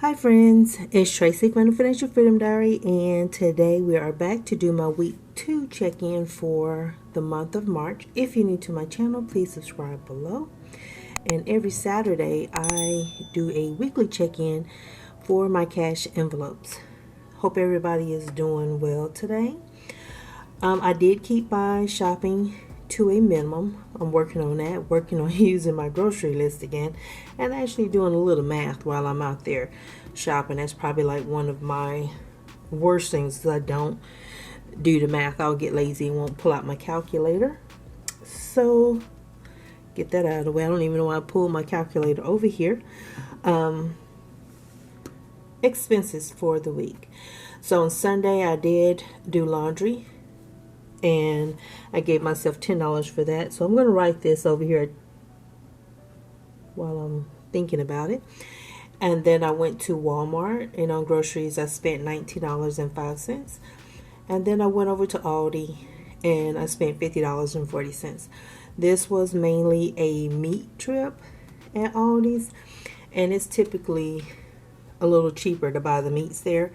Hi friends, it's Tracy from the Financial Freedom Diary, and today we are back to do my week 2 check-in for the month of March. If you're new to my channel, please subscribe below. And every Saturday I do a weekly check-in for my cash envelopes. Hope everybody is doing well today. I did keep my shopping to a minimum. I'm working on that, working on using my grocery list again, and actually doing a little math while I'm out there shopping. That's probably like one of my worst things, because I don't do the math. I'll get lazy and won't pull out my calculator. So get that out of the way. I don't even know why I pulled my calculator over here. Expenses for the week. So on Sunday I did do laundry, and I gave myself $10 for that. So I'm going to write this over here while I'm thinking about it. And then I went to Walmart, and on groceries I spent $19.05. And then I went over to Aldi and I spent $50.40. This was mainly a meat trip at Aldi's, and it's typically a little cheaper to buy the meats there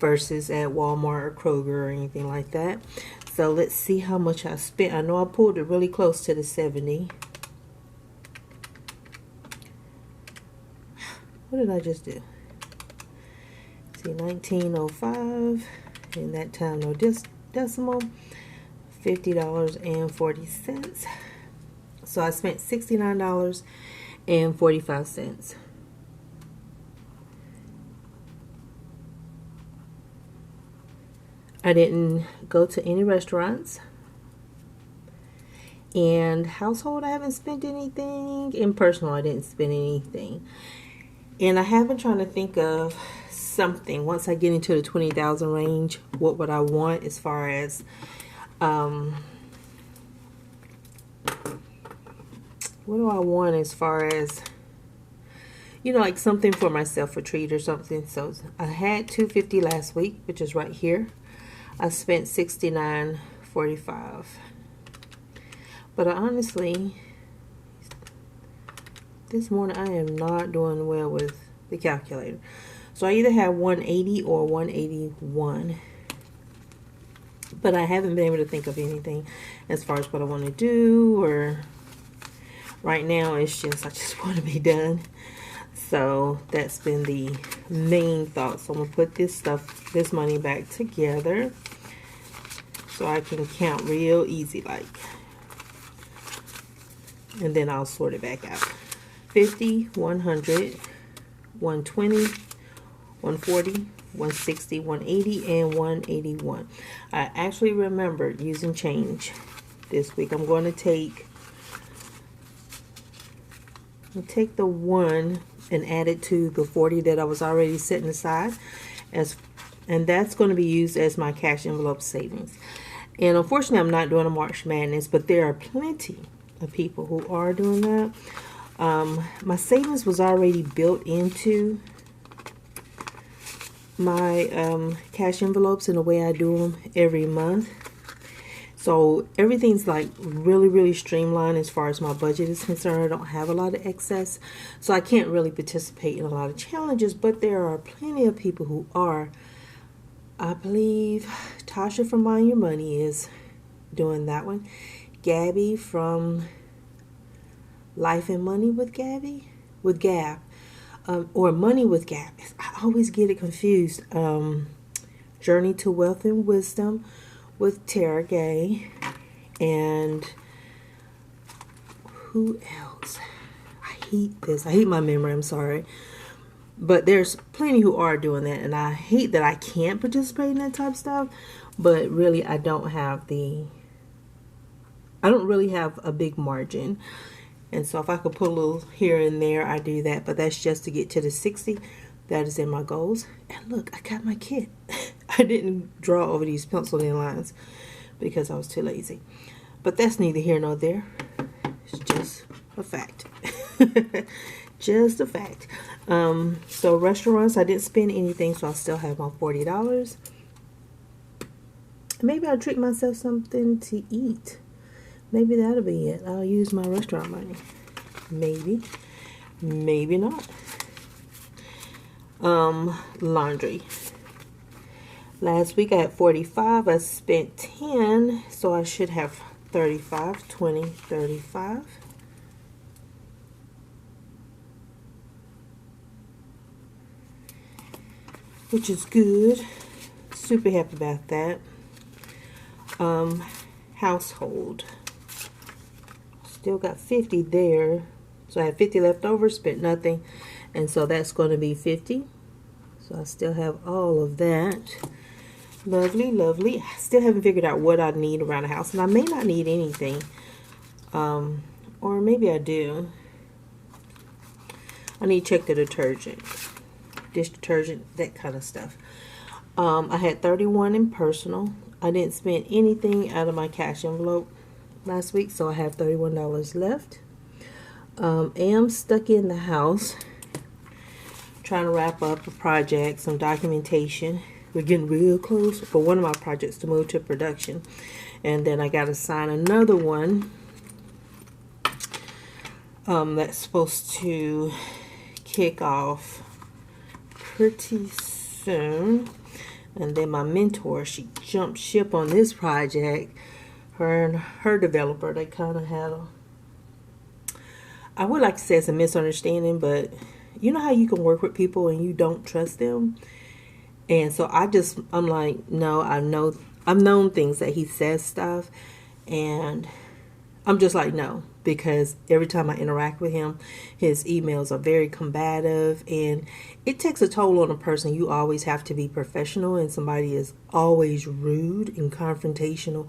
versus at Walmart or Kroger or anything like that. So let's see how much I spent. I know I pulled it really close to the 70. What did I just do? See, 19.05, and that time no decimal, $50.40. So I spent $69.45. I didn't go to any restaurants. And household, I haven't spent anything. In personal, I didn't spend anything. And I have been trying to think of something. Once I get into the 20,000 range, what would I want as far as what do I want as far as, you know, like something for myself, a treat or something. So I had $250 last week, which is right here. I spent $69.45. But I honestly, this morning I am not doing well with the calculator. So I either have 180 or 181. But I haven't been able to think of anything as far as what I want to do, or right now it's just I just want to be done. So that's been the main thought. So I'm going to put this money back together so I can count real easy like. And then I'll sort it back out. 50, 100, 120, 140, 160, 180, and 181. I actually remembered using change this week. I'm going to take the 1 and add it to the 40 that I was already setting aside, and that's going to be used as my cash envelope savings. And unfortunately, I'm not doing a March Madness, but there are plenty of people who are doing that. My savings was already built into my cash envelopes in the way I do them every month. So everything's like really streamlined as far as my budget is concerned. I don't have a lot of excess, so I can't really participate in a lot of challenges, but there are plenty of people who are. I believe Tasha from Mind Your Money is doing that one. Gabby from Life and Money with Gab, or Money with Gab. I always get it confused. Journey to Wealth and Wisdom with Tara Gay, and who else? I hate this. I hate my memory. I'm sorry. But there's plenty who are doing that, and I hate that I can't participate in that type of stuff. But really, I don't really have a big margin. And so if I could put a little here and there, I do that. But that's just to get to the 60. That is in my goals. And look, I got my kit. I didn't draw over these penciled in lines because I was too lazy. But that's neither here nor there. It's just a fact. Just a fact. So restaurants, I didn't spend anything, so I still have my $40. Maybe I'll treat myself something to eat. Maybe that'll be it. I'll use my restaurant money. Maybe. Maybe not. Laundry. Last week I had 45. I spent 10, so I should have 35, 20, 35. Which is good. Super happy about that. Household. Still got 50 there. So I have 50 left over, spent nothing. And so that's going to be 50. So I still have all of that. Lovely, lovely. I still haven't figured out what I need around the house. And I may not need anything. Or maybe I do. I need to check the detergent. Dish detergent, that kind of stuff. I had 31 in personal. I didn't spend anything out of my cash envelope last week, so I have $31 left. Am stuck in the house trying to wrap up a project, some documentation. We're getting real close for one of my projects to move to production, and then I got to sign another one that's supposed to kick off pretty soon. And then my mentor, she jumped ship on this project. Her and her developer, they kind of had I would like to say it's a misunderstanding, but you know how you can work with people and you don't trust them? And so I'm like, no, I've known things that he says stuff, and I'm just like, no, because every time I interact with him, his emails are very combative, and it takes a toll on a person. You always have to be professional, and somebody is always rude and confrontational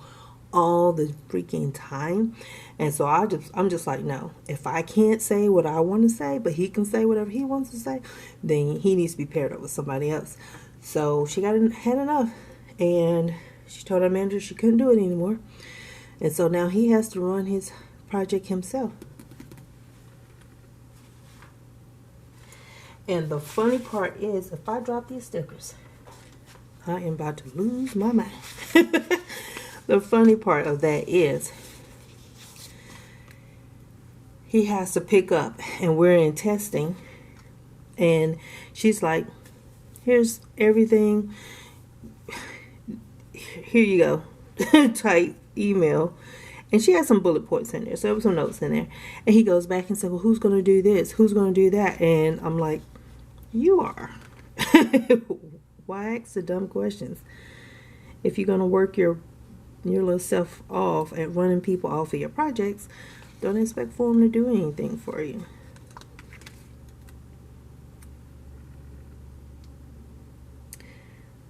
all the freaking time. And so I'm just like, no, if I can't say what I want to say, but he can say whatever he wants to say, then he needs to be paired up with somebody else. So she had enough, and she told her manager she couldn't do it anymore. And so now he has to run his project himself. And the funny part is, if I drop these stickers, I am about to lose my mind. The funny part of that is, he has to pick up, and we're in testing, and she's like, here's everything, here you go, type email. And she had some bullet points in there, so there were some notes in there. And he goes back and said, well, who's going to do this? Who's going to do that? And I'm like, you are. Why ask the dumb questions? If you're going to work your little self off at running people off of your projects, don't expect for them to do anything for you.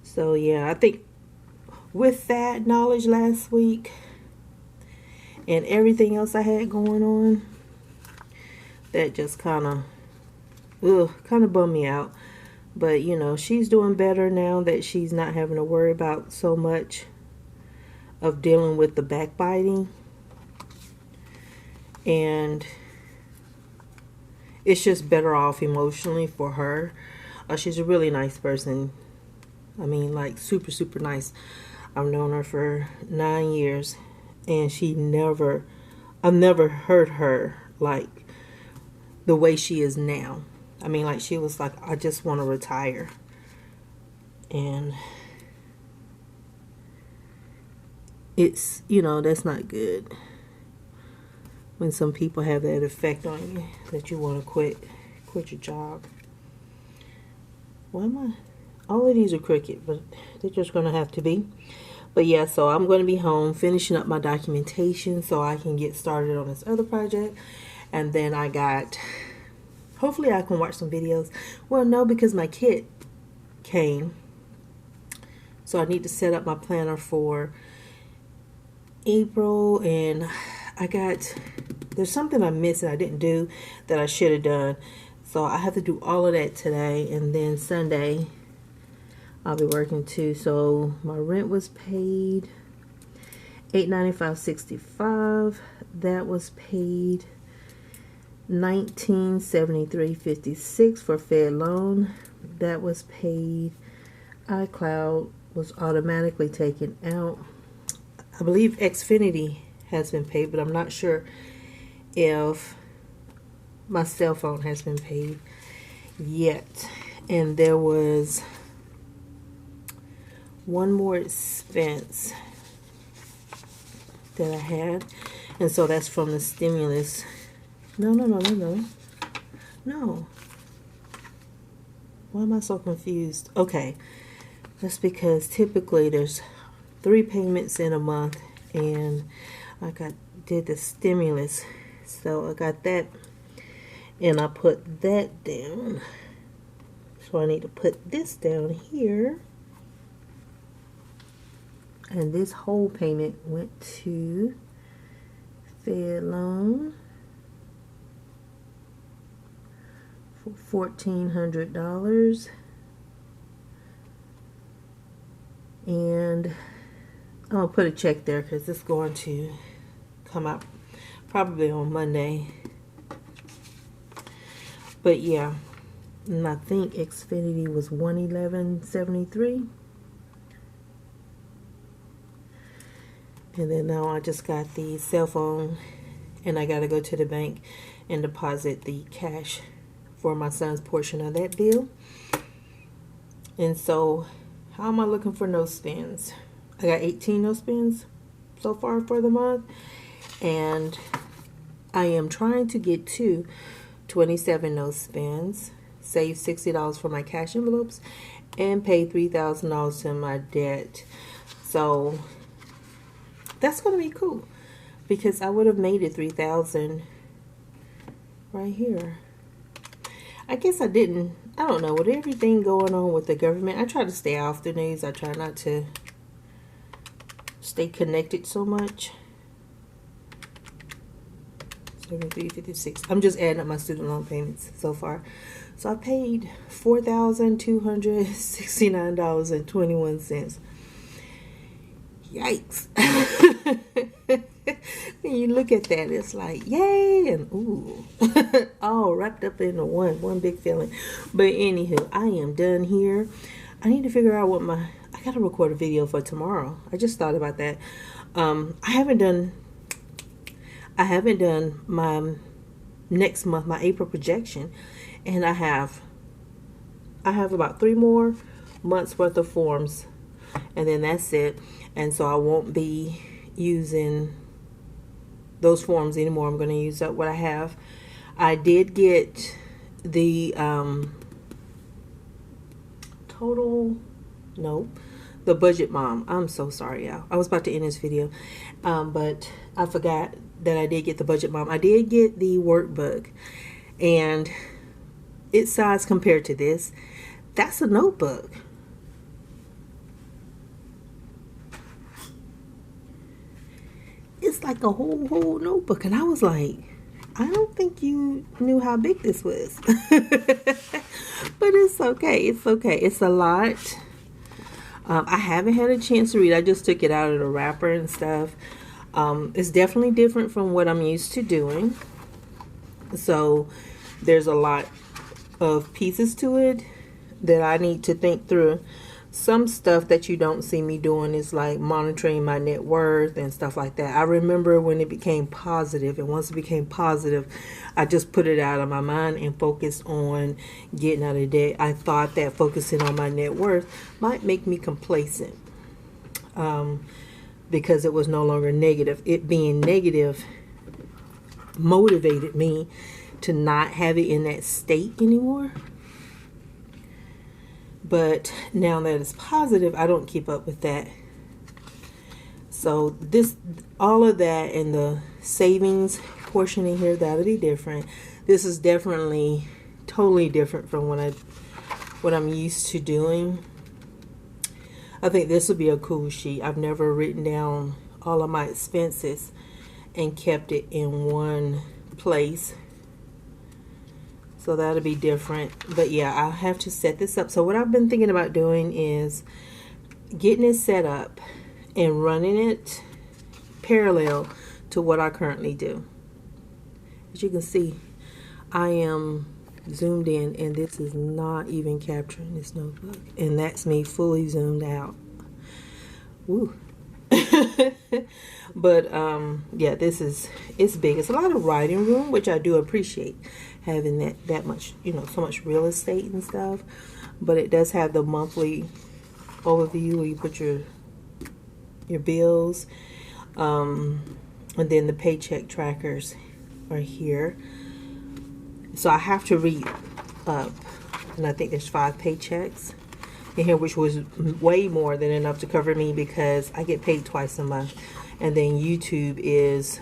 So, yeah, I think with that knowledge last week and everything else I had going on, that just kind of bummed me out. But, you know, she's doing better now that she's not having to worry about so much of dealing with the backbiting. And it's just better off emotionally for her. She's a really nice person. I mean, like, super, super nice. I've known her for 9 years. And I've never heard her like the way she is now. I mean, like, she was like, I just want to retire. And it's, you know, that's not good. When some people have that effect on you, that you want to quit your job. Why am I? All of these are crooked, but they're just going to have to be. But yeah, so I'm going to be home finishing up my documentation so I can get started on this other project. And then hopefully I can watch some videos. Well, no, because my kit came. So I need to set up my planner for April. And there's something I missed that I didn't do that I should have done. So I have to do all of that today. And then Sunday I'll be working too. So my rent was paid $895.65. That was paid $1973.56 for Fed loan. That was paid. iCloud was automatically taken out. I believe Xfinity has been paid, but I'm not sure if my cell phone has been paid yet. And there was one more expense that I had, and so that's from the stimulus. No. Why am I so confused? Okay, that's because typically there's 3 payments in a month, and did the stimulus, so I got that, and I put that down. So I need to put this down here, and this whole payment went to Fed loan for $1,400, and I'm gonna put a check there because it's going to come out probably on Monday. But yeah, and I think Xfinity was $111.73. And then now I just got the cell phone, and I got to go to the bank and deposit the cash for my son's portion of that bill. And so, how am I looking for no spends? I got 18 no spends so far for the month, and I am trying to get to 27 no spends, save $60 for my cash envelopes, and pay $3,000 to my debt. So that's going to be cool, because I would have made it $3,000 right here. I guess I didn't. I don't know. With everything going on with the government, I try to stay off the news. I try not to stay connected so much. 7356. I'm just adding up my student loan payments so far. So I paid $4,269.21. Yikes. When you look at that, it's like yay and ooh. All wrapped up into one big feeling. But anywho, I am done here. I need to figure out what I gotta record a video for tomorrow. I just thought about that. I haven't done my next month, my April projection, and I have about 3 more months worth of forms, and then that's it. And so I won't be using those forms anymore. I'm going to use up what I have. I did get the the budget mom. I'm so sorry, y'all. I was about to end this video, but I forgot that I did get the budget mom. I did get the workbook, and its size compared to this, that's a notebook. It's like a whole notebook, and I was like, I don't think you knew how big this was. But it's okay. It's okay. It's a lot. I haven't had a chance to read. I just took it out of the wrapper and stuff. It's definitely different from what I'm used to doing. So there's a lot of pieces to it that I need to think through. Some stuff that you don't see me doing is like monitoring my net worth and stuff like that. I remember when it became positive, and once it became positive, I just put it out of my mind and focused on getting out of debt. I thought that focusing on my net worth might make me complacent, because it was no longer negative. It being negative motivated me to not have it in that state anymore. But now that it's positive, I don't keep up with that. So all of that and the savings portion in here, that'll be different. This is definitely totally different from what I'm used to doing. I think this would be a cool sheet. I've never written down all of my expenses and kept it in one place. So that'll be different. But yeah, I'll have to set this up. So what I've been thinking about doing is getting it set up and running it parallel to what I currently do. As you can see, I am zoomed in, and this is not even capturing this notebook. And that's me fully zoomed out. Woo. But yeah, it's big. It's a lot of writing room, which I do appreciate, having that much, so much real estate and stuff. but it does have the monthly overview where you put your bills, and then the paycheck trackers are here. So I have to read up, and I think there's 5 paychecks in here, which was way more than enough to cover me because I get paid twice a month, and then YouTube is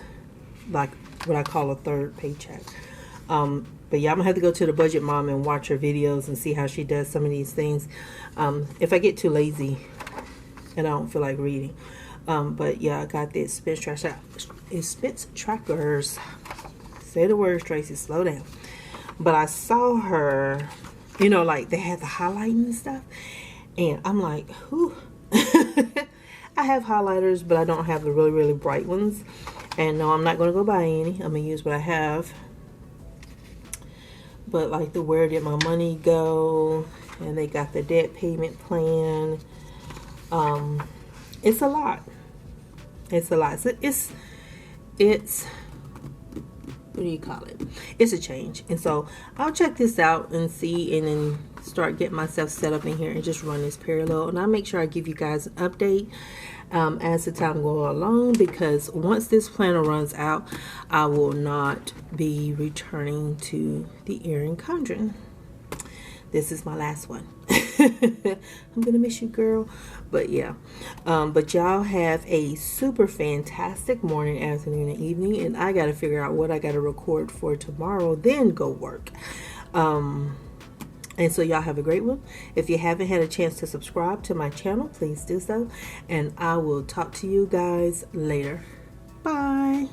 like what I call a third paycheck. But yeah, I'm gonna have to go to the Budget Mom and watch her videos and see how she does some of these things. If I get too lazy and I don't feel like reading. But yeah, I got the expense trackers. Say the words, Tracy, slow down. But I saw her, you know, like they had the highlighting and stuff. And I'm like, whew. I have highlighters, but I don't have the really, really bright ones. And no, I'm not going to go buy any. I'm going to use what I have. But like the where did my money go? And they got the debt payment plan. It's a lot. It's a lot. So it's what do you call it? It's a change. And so I'll check this out and see, and then start getting myself set up in here and just run this parallel. And I'll make sure I give you guys an update as the time goes along, because once this planner runs out, I will not be returning to the Erin Condren. This is my last one. I'm gonna miss you, girl. But yeah, but y'all have a super fantastic morning, afternoon, and evening, and I gotta figure out what I gotta record for tomorrow, then go work. And so y'all have a great one. If you haven't had a chance to subscribe to my channel, please do so, and I will talk to you guys later. Bye.